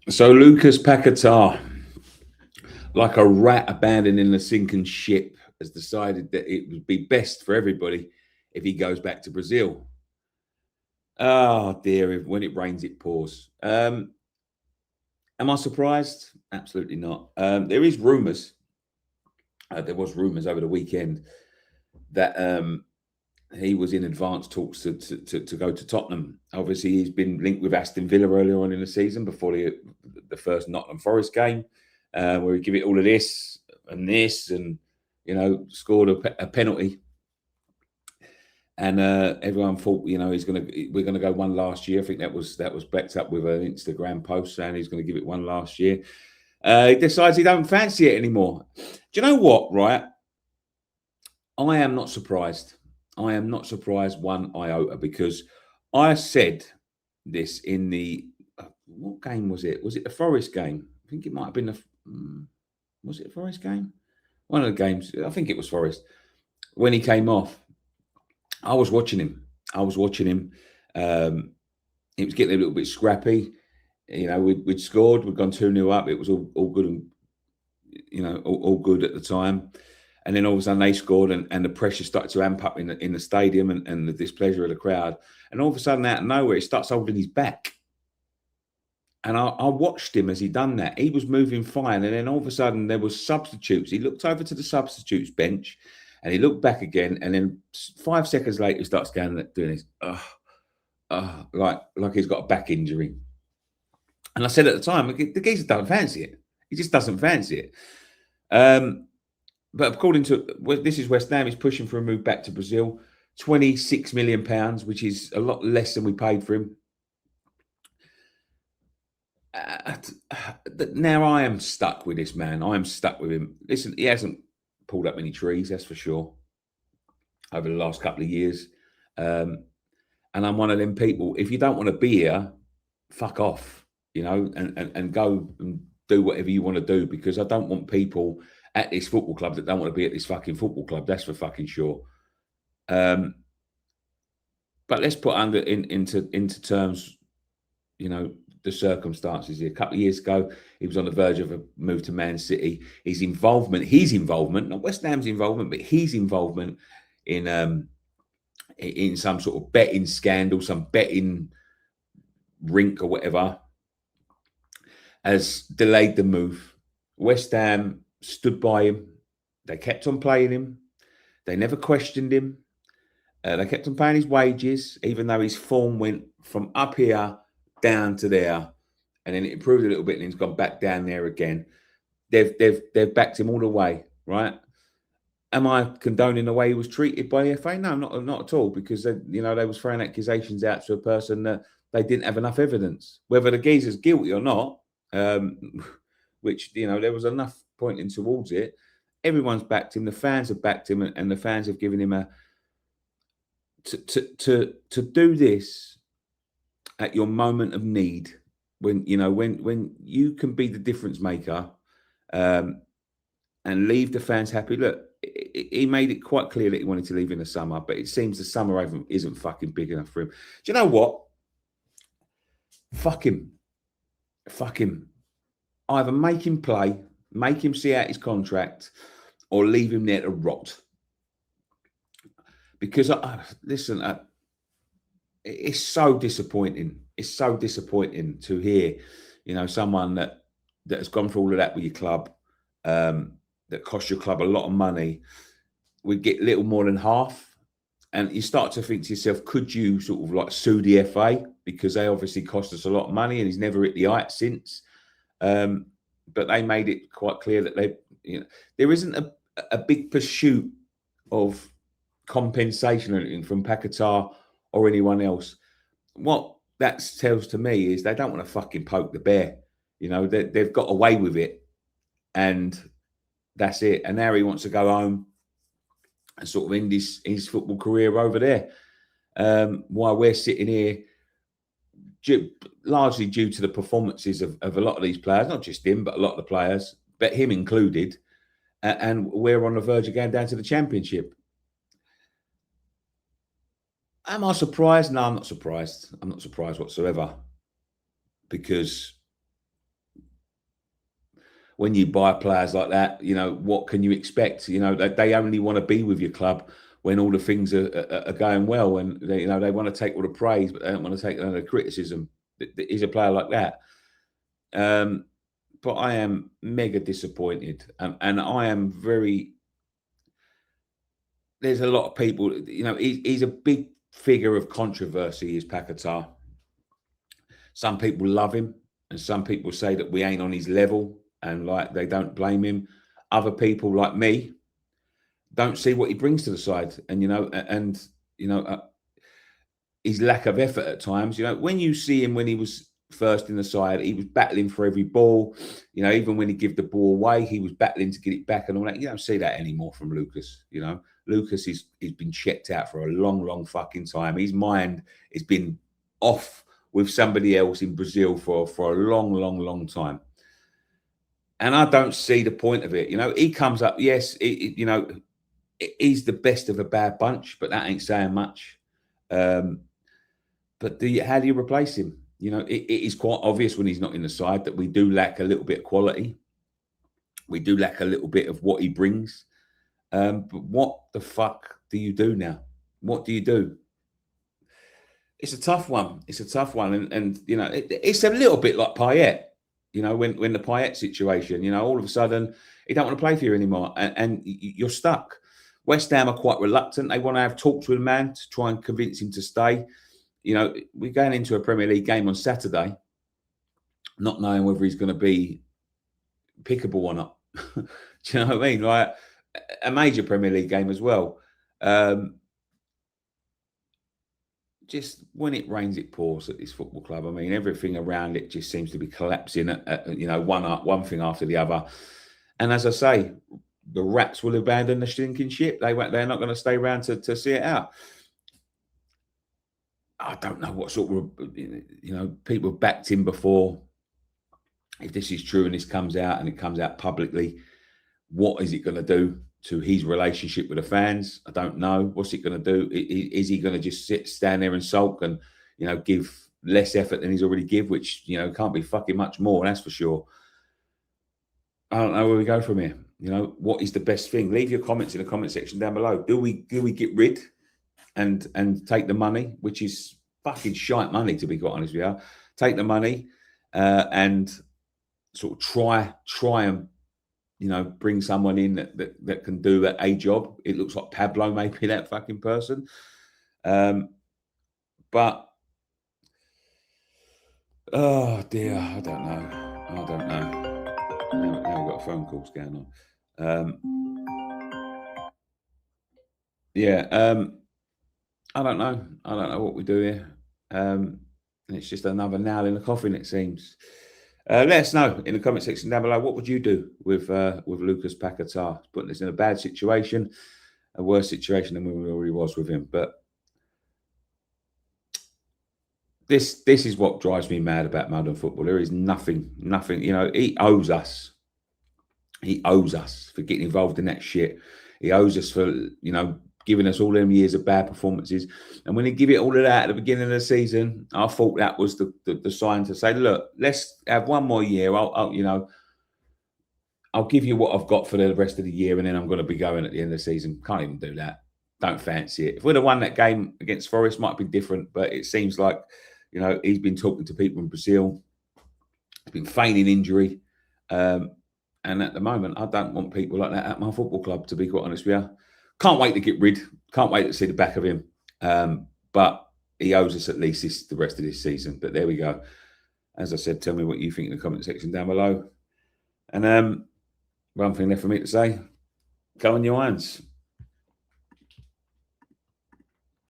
So Lucas Pacqueta, like a rat abandoning a sinking ship, has decided that it would be best for everybody if he goes back to Brazil. Oh dear, when it rains, it pours. Am I surprised? Absolutely not. There is rumours. There was rumours over the weekend that he was in advanced talks to go to Tottenham. Obviously, he's been linked with Aston Villa earlier on in the season before the first Nottingham Forest game, where he give it all of this, and scored a penalty. And everyone thought, we're gonna go one last year. I think that was backed up with an Instagram post saying he's going to give it one last year. He decides he don't fancy it anymore. Do you know what? Right, I am not surprised. I am not surprised one iota because I said this in the what game was it? Was it the Forest game? I think it might have been was it a Forest game? One of the games. I think it was Forest when he came off. I was watching him. I was watching him. It was getting a little bit scrappy. We'd scored. We'd gone 2-0 up. It was all good and all good at the time. And then all of a sudden they scored, and the pressure started to amp up in the stadium, and the displeasure of the crowd. And all of a sudden, out of nowhere, he starts holding his back. And I watched him as he done that. He was moving fine, and then all of a sudden there was substitutes. He looked over to the substitutes bench, and he looked back again, and then 5 seconds later he starts doing this, like he's got a back injury. And I said at the time, the geezer doesn't fancy it. He just doesn't fancy it. But according to this is West Ham, he's pushing for a move back to Brazil, £26 million, which is a lot less than we paid for him. Now I am stuck with this man. I am stuck with him. Listen, he hasn't pulled up any trees, that's for sure, over the last couple of years. And I'm one of them people. If you don't want to be here, fuck off, and go and do whatever you want to do, because I don't want people at this football club that don't want to be at this fucking football club. That's for fucking sure. But let's put into terms, the circumstances here. A couple of years ago, he was on the verge of a move to Man City. His involvement, not West Ham's involvement, but his involvement in some sort of betting scandal, some betting rink or whatever, has delayed the move. West Ham stood by him. They kept on playing him. They never questioned him. They kept on paying his wages, even though his form went from up here down to there, and then it improved a little bit, and he's gone back down there again. They've backed him all the way, right? Am I condoning the way he was treated by the FA? No, not at all, because they was throwing accusations out to a person that they didn't have enough evidence, whether the geezer's guilty or not. Which there was enough pointing towards it. Everyone's backed him. The fans have backed him, and the fans have given him to do this at your moment of need, when you can be the difference maker, and leave the fans happy. Look, he made it quite clear that he wanted to leave in the summer, but it seems the summer isn't fucking big enough for him. Do you know what? Fuck him. Either make him play, make him see out his contract, or leave him there to rot. Because listen, it's so disappointing. It's so disappointing to hear, someone that has gone through all of that with your club, that cost your club a lot of money, we get little more than half. And you start to think to yourself, could you sort of like sue the FA, because they obviously cost us a lot of money, and he's never hit the height since. But they made it quite clear that there isn't a big pursuit of compensation or anything from Pacqueta or anyone else. What that tells to me is they don't want to fucking poke the bear. They've got away with it, and that's it. And now he wants to go home and sort of end his football career over there. While we're sitting here, largely due to the performances of a lot of these players, not just him, but a lot of the players, but him included, and we're on the verge of going down to the Championship. Am I surprised? No, I'm not surprised. I'm not surprised whatsoever, because when you buy players like that, what can you expect? They only want to be with your club when all the things are going well, and they want to take all the praise, but they don't want to take none of the criticism. He's a player like that. But I am mega disappointed, and I am very. There's a lot of people, he's a big figure of controversy, is Pacqueta. Some people love him, and some people say that we ain't on his level, and like they don't blame him. Other people like me don't see what he brings to the side, and his lack of effort at times. When you see him when he was first in the side, he was battling for every ball. Even when he give the ball away, he was battling to get it back and all that. You don't see that anymore from Lucas. Lucas he's been checked out for a long, long fucking time. His mind has been off with somebody else in Brazil for a long, long, long time. And I don't see the point of it. He comes up, yes, he's the best of a bad bunch, but that ain't saying much. But how do you replace him? It is quite obvious when he's not in the side that we do lack a little bit of quality. We do lack a little bit of what he brings. But what the fuck do you do now? What do you do? It's a tough one. It's a tough one. And it's a little bit like Payet. When the Payet situation, all of a sudden, he don't want to play for you anymore. And you're stuck. West Ham are quite reluctant. They want to have talks with the man to try and convince him to stay. We're going into a Premier League game on Saturday, not knowing whether he's going to be pickable or not. Do you know what I mean? Like a major Premier League game as well. Just when it rains, it pours at this football club. I mean, everything around it just seems to be collapsing. One thing after the other. And as I say, the rats will abandon the sinking ship. They're not going to stay around to see it out. I don't know what sort of, people have backed him before. If this is true and this comes out and it comes out publicly, what is it going to do to his relationship with the fans? I don't know. What's it going to do? Is he going to just stand there and sulk and, give less effort than he's already give, which, can't be fucking much more, that's for sure. I don't know where we go from here. What is the best thing? Leave your comments in the comment section down below. Do we get rid and take the money, which is fucking shite money, to be quite honest with you? Take the money and sort of try and bring someone in that can do a job. It looks like Pablo may be that fucking person, but oh dear, I don't know. Now we've got phone calls going on. I don't know what we do here. And it's just another nail in the coffin, it seems. Let us know in the comment section down below. What would you do with Lucas Pacqueta? Putting us in a bad situation, a worse situation than we already was with him. But this is what drives me mad about modern football. There is nothing. He owes us. He owes us for getting involved in that shit. He owes us for giving us all them years of bad performances. And when he give it all of that at the beginning of the season, I thought that was the sign to say, look, let's have one more year. I'll give you what I've got for the rest of the year, and then I'm going to be going at the end of the season. Can't even do that. Don't fancy it. If we'd have won that game against Forest, might be different, but it seems like, he's been talking to people in Brazil. He's been feigning injury. And at the moment, I don't want people like that at my football club, to be quite honest with you. Can't wait to get rid. Can't wait to see the back of him. But he owes us at least the rest of this season. But there we go. As I said, tell me what you think in the comment section down below. And one thing left for me to say, go on your irons.